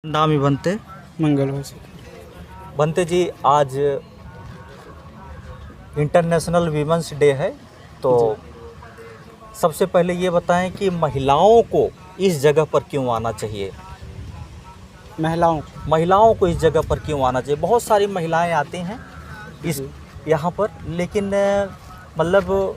नाम ही बनते मंगलवार से। बनते जी, आज इंटरनेशनल वीमेंस डे है, तो सबसे पहले ये बताएं कि महिलाओं को इस जगह पर क्यों आना चाहिए। महिलाओं को इस जगह पर क्यों आना चाहिए। बहुत सारी महिलाएं आती हैं इस यहाँ पर, लेकिन मतलब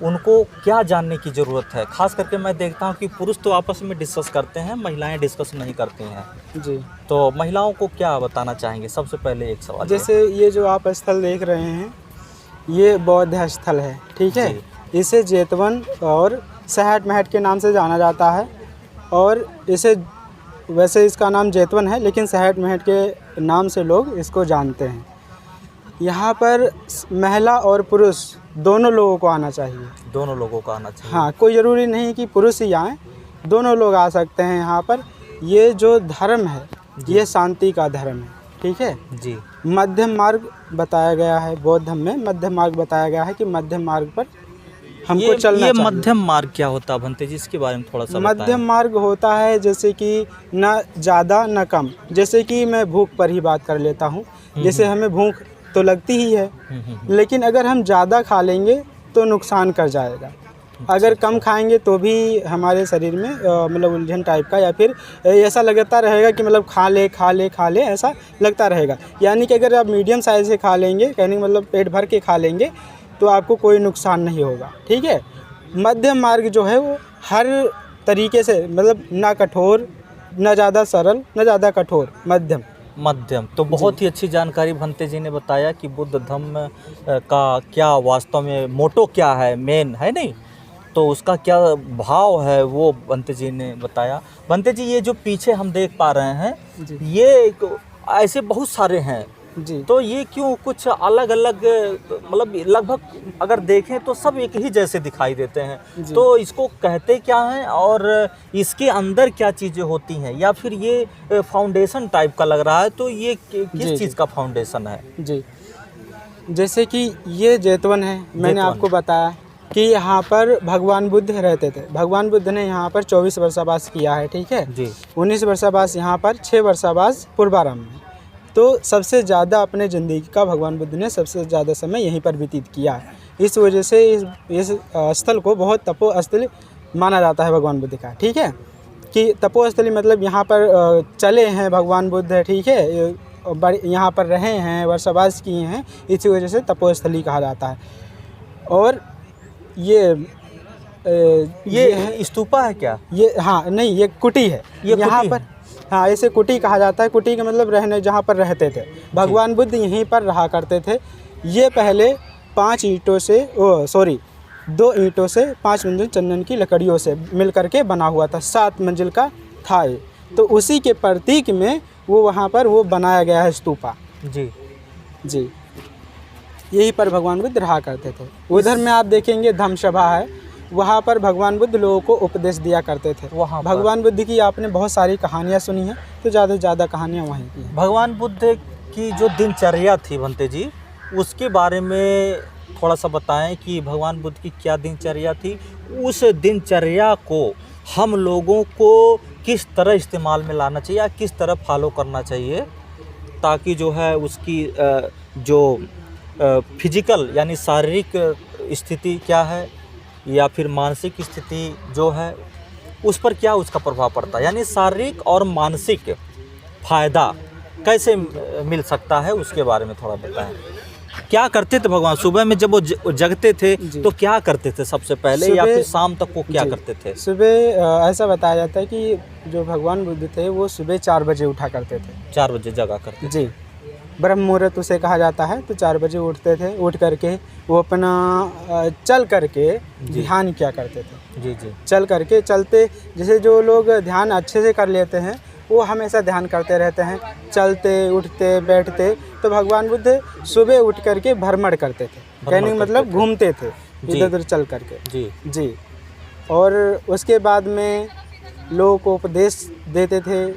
उनको क्या जानने की ज़रूरत है। ख़ास करके मैं देखता हूँ कि पुरुष तो आपस में डिस्कस करते हैं, महिलाएं डिस्कस नहीं करती हैं जी। तो महिलाओं को क्या बताना चाहेंगे। सबसे पहले एक सवाल, जैसे ये जो आप स्थल देख रहे हैं, ये बौद्ध स्थल है, ठीक है। इसे जेतवन और सहट महट के नाम से जाना जाता है, और इसे वैसे इसका नाम जेतवन है, लेकिन सहट महट के नाम से लोग इसको जानते हैं। यहाँ पर महिला और पुरुष दोनों लोगों को आना चाहिए। दोनों लोगों को आना चाहिए। हाँ, कोई ज़रूरी नहीं कि पुरुष ही आएँ, दोनों लोग आ सकते हैं यहाँ पर। ये जो धर्म है ये शांति का धर्म है, ठीक है जी। मध्यम मार्ग बताया गया है, बौद्ध धर्म में मध्यम मार्ग बताया गया है कि मध्यम मार्ग पर हमको चलना चाहिए। मध्यम मार्ग क्या होता है भंते जी, इसके बारे में थोड़ा सा बताएं। मध्यम मार्ग होता है जैसे कि न ज़्यादा न कम। जैसे कि मैं भूख पर ही बात कर लेता हूँ। जैसे हमें भूख तो लगती ही है, लेकिन अगर हम ज़्यादा खा लेंगे तो नुकसान कर जाएगा। अगर कम खाएंगे तो भी हमारे शरीर में मतलब उलझन टाइप का, या फिर ऐसा लगता रहेगा कि मतलब खा ले ऐसा लगता रहेगा। यानी कि अगर आप मीडियम साइज़ से खा लेंगे, कहने का मतलब पेट भर के खा लेंगे, तो आपको कोई नुकसान नहीं होगा, ठीक है। मध्यम मार्ग जो है वो हर तरीके से, मतलब ना कठोर, ना ज़्यादा सरल, ना ज़्यादा कठोर, मध्यम। तो बहुत ही अच्छी जानकारी भंते जी ने बताया कि बुद्ध धम्म का क्या वास्तव में मोटो क्या है, मेन है नहीं, तो उसका क्या भाव है वो भंते जी ने बताया। भंते जी, ये जो पीछे हम देख पा रहे हैं ये ऐसे बहुत सारे हैं जी। तो ये क्यों कुछ अलग अलग, मतलब लगभग अगर देखें तो सब एक ही जैसे दिखाई देते हैं, तो इसको कहते क्या हैं और इसके अंदर क्या चीज़ें होती हैं, या फिर ये फाउंडेशन टाइप का लग रहा है, तो ये किस चीज़ का फाउंडेशन है। जी, जैसे कि ये जेतवन है, मैंने आपको बताया कि यहाँ पर भगवान बुद्ध रहते थे। भगवान बुद्ध ने यहाँ पर 24 वर्षावास किया है, ठीक है जी। 19 वर्षावास यहाँ पर, 6 वर्षावास पूर्वाराम में। तो सबसे ज़्यादा अपने ज़िंदगी का भगवान बुद्ध ने सबसे ज़्यादा समय यहीं पर व्यतीत किया है। इस वजह से इस स्थल को बहुत तपोस्थली माना जाता है भगवान बुद्ध का, ठीक है। कि तपोस्थली मतलब यहाँ पर चले हैं भगवान बुद्ध, ठीक है, यहाँ पर रहे हैं, वर्षावास किए हैं, इसी वजह से तपोस्थली कहा जाता है। और ये स्तूपा है क्या? ये हाँ नहीं, ये कुटी है। ये यहाँ पर हाँ, इसे कुटी कहा जाता है। कुटी का मतलब रहने, जहाँ पर रहते थे भगवान बुद्ध, यहीं पर रहा करते थे। ये पहले 2 ईंटों से 5 मंजिल चंदन की लकड़ियों से मिल करके बना हुआ था। 7 मंजिल का था ये, तो उसी के प्रतीक में वो वहाँ पर वो बनाया गया है स्तूपा। जी, यहीं पर भगवान बुद्ध रहा करते थे। उधर में आप देखेंगे धम्म सभा है, वहाँ पर भगवान बुद्ध लोगों को उपदेश दिया करते थे। वहाँ भगवान बुद्ध की आपने बहुत सारी कहानियाँ सुनी हैं, तो ज़्यादा से ज़्यादा कहानियाँ वहीं की हैं। भगवान बुद्ध की जो दिनचर्या थी भंते जी, उसके बारे में थोड़ा सा बताएं कि भगवान बुद्ध की क्या दिनचर्या थी। उस दिनचर्या को हम लोगों को किस तरह इस्तेमाल में लाना चाहिए, या किस तरह फॉलो करना चाहिए, ताकि जो है उसकी जो फिजिकल यानी शारीरिक स्थिति क्या है, या फिर मानसिक स्थिति जो है उस पर क्या उसका प्रभाव पड़ता है, यानी शारीरिक और मानसिक फ़ायदा कैसे मिल सकता है, उसके बारे में थोड़ा बताएं। क्या करते थे भगवान सुबह में जब वो जगते थे, तो क्या करते थे सबसे पहले, या फिर शाम तक वो क्या करते थे? सुबह ऐसा बताया जाता है कि जो भगवान बुद्ध थे वो सुबह 4 बजे उठा करते थे। 4 बजे जगा करते थे। जी, ब्रह्म मुहूर्त उसे कहा जाता है। तो 4 बजे उठते थे, उठ करके वो अपना चल करके ध्यान किया करते थे। जी। चल करके चलते, जैसे जो लोग ध्यान अच्छे से कर लेते हैं वो हमेशा ध्यान करते रहते हैं, चलते उठते बैठते। तो भगवान बुद्ध सुबह उठ करके भ्रमण करते थे, कहने का मतलब घूमते थे इधर उधर चल करके। जी। और उसके बाद में लोगों को उपदेश देते थे,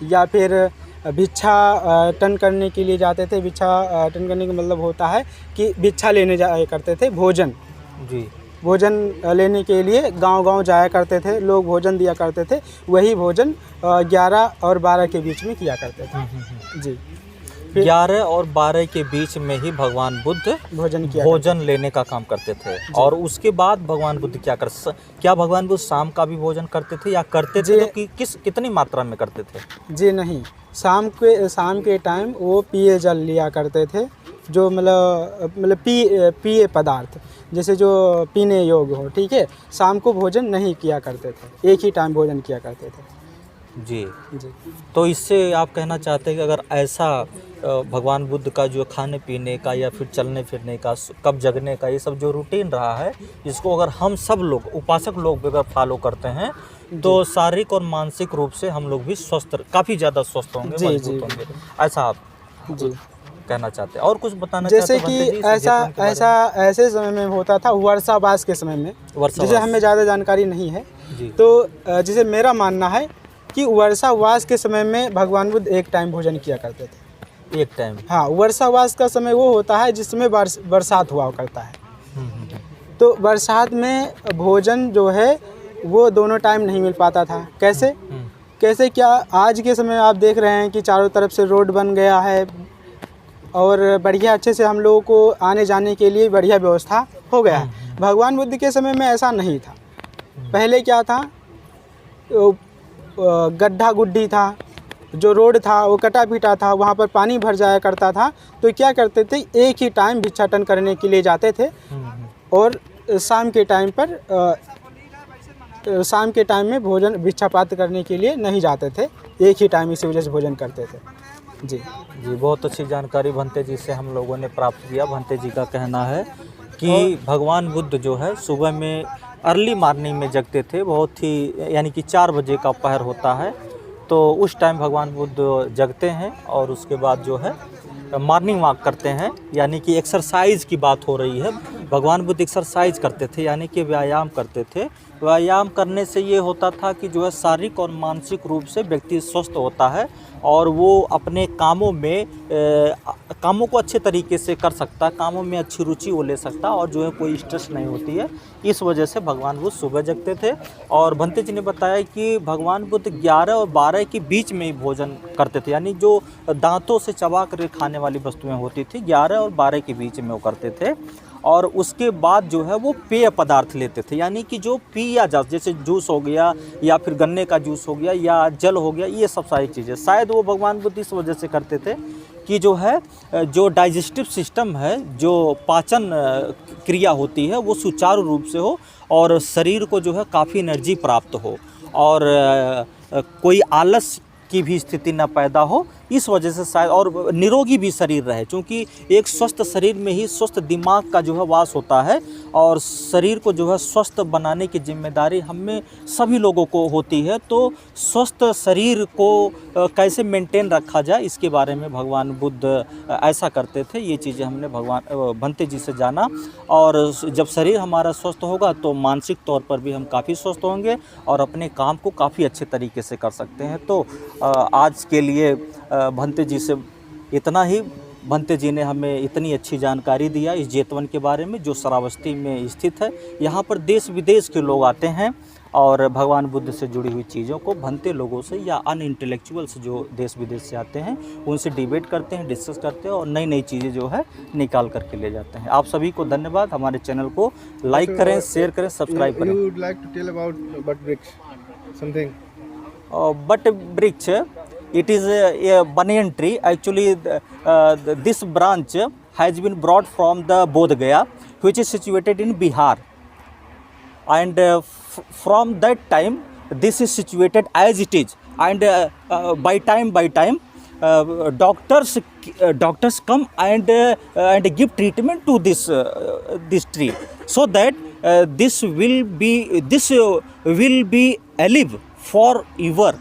या फिर भिक्षा टन करने के लिए जाते थे। भिक्षा टन करने का मतलब होता है कि भिक्षा लेने जाया करते थे, भोजन। भोजन लेने के लिए गांव-गांव जाया करते थे, लोग भोजन दिया करते थे। वही भोजन 11 और 12 के बीच में किया करते थे। जी। फिर 11 और 12 के बीच में ही भगवान बुद्ध भोजन लेने का काम करते थे। और उसके बाद भगवान बुद्ध क्या भगवान बुद्ध शाम का भी भोजन करते थे या करते थे, तो कितनी मात्रा में करते थे? जी नहीं, शाम के टाइम वो पिए जल लिया करते थे, जो मतलब पिए पदार्थ, जैसे जो पीने योग्य हो, ठीक है। शाम को भोजन नहीं किया करते थे, एक ही टाइम भोजन किया करते थे। जी। जी। तो इससे आप कहना चाहते हैं कि अगर ऐसा भगवान बुद्ध का जो खाने पीने का या फिर चलने फिरने का, कब जगने का, ये सब जो रूटीन रहा है, इसको अगर हम सब लोग, उपासक लोग अगर फॉलो करते हैं, तो शारीरिक और मानसिक रूप से हम लोग भी काफ़ी ज़्यादा स्वस्थ होंगे, मजबूत होंगे। ऐसा आप जी कहना चाहते हैं? और कुछ बताना जैसे चाहते हैं? कि ऐसे समय में होता था, वर्षावास के समय में, जैसे हमें ज़्यादा जानकारी नहीं है जी। तो जैसे मेरा मानना है कि वर्षावास के समय में भगवान बुद्ध एक टाइम भोजन किया करते थे। एक टाइम? हाँ, वर्षावास का समय वो होता है जिसमें बरसात हुआ करता है। तो बरसात में भोजन जो है वो दोनों टाइम नहीं मिल पाता था। कैसे क्या आज के समय आप देख रहे हैं कि चारों तरफ से रोड बन गया है और बढ़िया अच्छे से हम लोगों को आने जाने के लिए बढ़िया व्यवस्था हो गया है। भगवान बुद्ध के समय में ऐसा नहीं था। पहले क्या था, गड्ढा गुड्ढी था, जो रोड था वो कटा पीटा था, वहाँ पर पानी भर जाया करता था। तो क्या करते थे, एक ही टाइम भिक्षाटन करने के लिए जाते थे और शाम के टाइम में भोजन भिक्षा प्राप्त करने के लिए नहीं जाते थे, एक ही टाइम इसी वजह से भोजन करते थे। जी जी, बहुत अच्छी जानकारी भंते जी से हम लोगों ने प्राप्त किया। भंते जी का कहना है कि भगवान बुद्ध जो है सुबह में अर्ली मॉर्निंग में जगते थे, बहुत ही, यानी कि 4 बजे का पहर होता है, तो उस टाइम भगवान बुद्ध जगते हैं और उसके बाद जो है मॉर्निंग वॉक करते हैं, यानी कि एक्सरसाइज की बात हो रही है। भगवान बुद्ध एक्सरसाइज करते थे, यानी कि व्यायाम करते थे। व्यायाम करने से ये होता था कि जो है शारीरिक और मानसिक रूप से व्यक्ति स्वस्थ होता है और वो अपने कामों को अच्छे तरीके से कर सकता है, कामों में अच्छी रुचि वो ले सकता और जो है कोई स्ट्रेस नहीं होती है। इस वजह से भगवान बुद्ध सुबह जगते थे। और भंते जी ने बताया कि भगवान बुद्ध 11 और 12 के बीच में ही भोजन करते थे, यानी जो दांतों से चबा कर खाने वाली वस्तुएं होती थी 11 और 12 के बीच में वो करते थे। और उसके बाद जो है वो पेय पदार्थ लेते थे, यानी कि जो पिया जा, जैसे जूस हो गया या फिर गन्ने का जूस हो गया या जल हो गया, ये सब सारी चीज़ें शायद वो भगवान बुद्ध इस वजह से करते थे कि जो है जो डाइजेस्टिव सिस्टम है, जो पाचन क्रिया होती है, वो सुचारू रूप से हो और शरीर को जो है काफ़ी एनर्जी प्राप्त हो और कोई आलस की भी स्थिति न पैदा हो। इस वजह से शायद, और निरोगी भी शरीर रहे, क्योंकि एक स्वस्थ शरीर में ही स्वस्थ दिमाग का जो है वास होता है और शरीर को जो है स्वस्थ बनाने की जिम्मेदारी हमें सभी लोगों को होती है। तो स्वस्थ शरीर को कैसे मेंटेन रखा जाए, इसके बारे में भगवान बुद्ध ऐसा करते थे। ये चीज़ें हमने भंते जी से जाना। और जब शरीर हमारा स्वस्थ होगा तो मानसिक तौर पर भी हम काफ़ी स्वस्थ होंगे और अपने काम को काफ़ी अच्छे तरीके से कर सकते हैं। तो आज के लिए भंते जी से इतना ही। भंते जी ने हमें इतनी अच्छी जानकारी दिया इस जेतवन के बारे में, जो श्रावस्ती में स्थित है। यहाँ पर देश विदेश के लोग आते हैं और भगवान बुद्ध से जुड़ी हुई चीज़ों को भंते लोगों से या अन इंटेलेक्चुअल्स जो देश विदेश से आते हैं उनसे डिबेट करते हैं, डिस्कस करते हैं और नई नई चीज़ें जो है निकाल करके ले जाते हैं। आप सभी को धन्यवाद। हमारे चैनल को लाइक करें, शेयर करें, सब्सक्राइब करें। You would like to tell about butt bricks, something? But वृक्ष, it is a banyan tree. Actually, this branch has been brought from the Bodh Gaya, which is situated in Bihar. And from that time, this is situated as it is. And by time, doctors come and give treatment to this tree, so that this will be alive forever.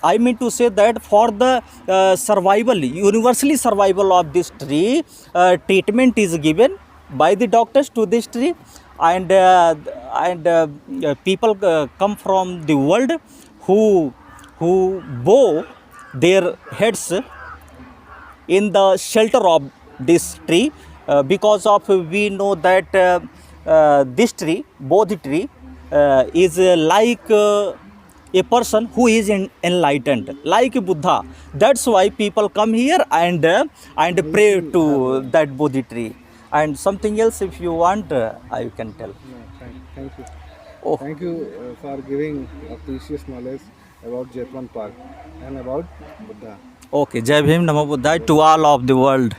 I mean to say that for the universally survival of this tree, treatment is given by the doctors to this tree, and people come from the world who bow their heads in the shelter of this tree, because of we know that this tree, Bodhi tree, is like a person who is enlightened, like Buddha. That's why people come here and pray to that Bodhi tree. And something else, if you want, I can tell. No, thank you. Oh. Thank you for giving a precious knowledge about Jetwan Park and about Buddha. Okay, Jai Bhim, Namo Buddhaya to all of the world.